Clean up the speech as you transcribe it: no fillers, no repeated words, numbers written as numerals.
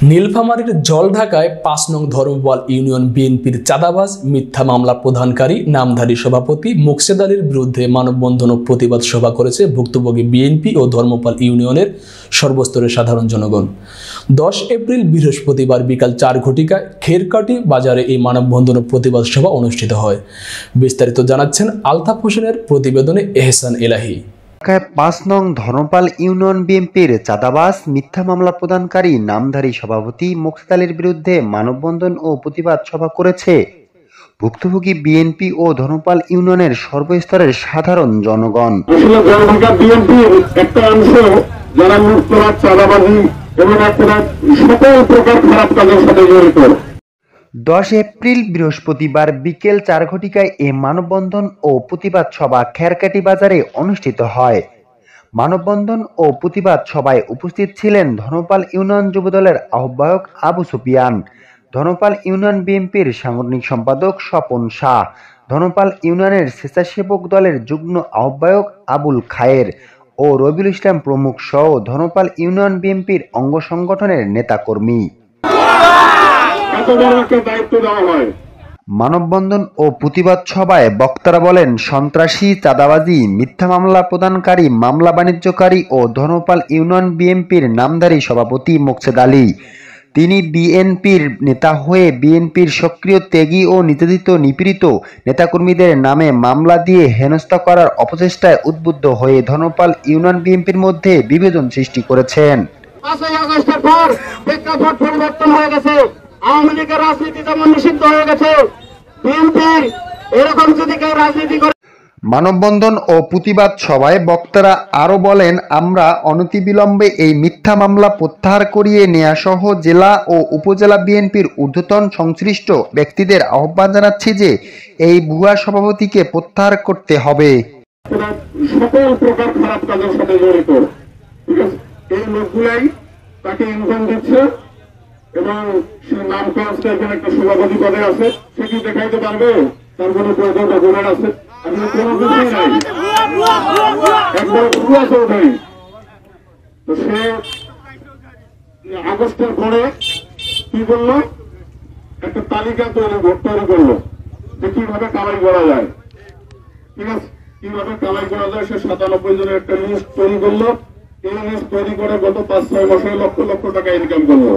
নীলফামারীর জলঢাকায় ৫ নং ধর্মপাল ইউনিয়ন বিএনপির চাঁদাবাজ মিথ্যা মামলা প্রদানকারী নামধারী সভাপতি মোকছেদ আলীর বিরুদ্ধে মানববন্ধন ও প্রতিবাদ সভা করেছে ভুক্তভোগী বিএনপি ও ধর্মপাল ইউনিয়নের সর্বস্তরের সাধারণ জনগণ। ১০ এপ্রিল বৃহস্পতিবার বিকাল ৪ ঘটিকায় খেরকাটি বাজারে এই মানববন্ধন ও প্রতিবাদ সভা অনুষ্ঠিত হয়। বিস্তারিত জানাচ্ছেন আলতাফ হোসেনের প্রতিবেদনে এহসান এলাহি। ৫ নং ধর্মপাল ইউনিয়ন বিএনপির চাঁদাবাজ মিথ্যা মামলা প্রদানকারী নামধারী সভাপতি মোকছেদ আলীর বিরুদ্ধে মানববন্ধন ও প্রতিবাদ সভা করেছে ভুক্তভোগী বিএনপি ও ধর্মপাল ইউনিয়নের সর্বস্তরের সাধারণ জনগণ। আসলে জলঢাকা বিএনপির একটা অংশ যারা লুটতরাজ, চাঁদাবাজি এবং সকল প্রকার খারাপ কাজের সাথে জড়িত। ১০ এপ্রিল বৃহস্পতিবার বিকেল ৪ ঘটিকায় এ মানববন্ধন ও প্রতিবাদ সভা খেরকাটি বাজারে অনুষ্ঠিত হয়। মানববন্ধন ও প্রতিবাদ সভায় উপস্থিত ছিলেন ধর্মপাল ইউনিয়ন যুবদলের আহ্বায়ক আবু সুফিয়ান, ধর্মপাল ইউনিয়ন বিএনপির সাংগঠনিক সম্পাদক স্বপন শাহ, ধর্মপাল ইউনিয়নের স্বেচ্ছাসেবক দলের যুগ্ম আহ্বায়ক আবুল খায়ের ও রবিউল ইসলাম প্রমুখ সহ ধর্মপাল ইউনিয়ন বিএনপির অঙ্গ সংগঠনের নেতাকর্মী। মানববন্ধন ও প্রতিবাদ সভায় বক্তারা বলেন, সন্ত্রাসী, চাঁদাবাজি, মিথ্যা মামলা প্রদানকারী, মামলা বাণিজ্যকারী ও ধর্মপাল ইউনিয়ন বিএনপির নামধারী সভাপতি মোকছেদ আলী, তিনি বিএনপির নেতা হয়ে বিএনপির সক্রিয় ত্যাগী ও নির্যাতিত নিপীড়িত নেতাকর্মীদের নামে মামলা দিয়ে হেনস্থা করার অপচেষ্টায় উদ্বুদ্ধ হয়ে ধর্মপাল ইউনিয়ন বিএনপির মধ্যে বিভেদন সৃষ্টি করেছেন। ৫ই আগস্টের পর প্রেক্ষাপট পরিবর্তন হয়ে গেছে। আওয়ামী লীগের রাজনীতি যেমন নিষিদ্ধ হয়ে গেছে, বিএনপির এরকম যদি কেউ রাজনীতি করে। মানববন্ধন ও প্রতিবাদ সভায় বক্তারা আরো বলেন, আমরা অনতিবিলম্বে এই মিথ্যা মামলা প্রত্যাহার করিয়ে নেওয়া সহ জেলা ও উপজেলা বিএনপির ঊর্ধ্বতন সংশ্লিষ্ট ব্যক্তিদের আহ্বান জানাচ্ছি যে এই ভুয়া সভাপতিকে প্রত্যাহার করতে হবে। সকল প্রকার খারাপ কাজের সাথে জড়িত এই লোকগুলাই তাকে ইনকাম দিচ্ছে এবং সে নাম কাজটা এখানে একটা সভাপতি পদে আছে, সে কি দেখাইতে পারবে তার কোনো ডকুমেন্ট আছে? আসলে কোনো কিছুই নাই, একবার ভুয়া চৌধুরী। তো সে আগস্টের পরে কি করলো, একটা তালিকা তৈরি করলো যে কিভাবে কামাই করা যায়। ঠিক আছে, কিভাবে কামাই করা যায় সে ৯৭ জনের একটা লিস্ট তৈরি করলো। এই লিস্ট তৈরি করে গত ৫-৬ মাসে লক্ষ লক্ষ টাকা ইনকাম করলো।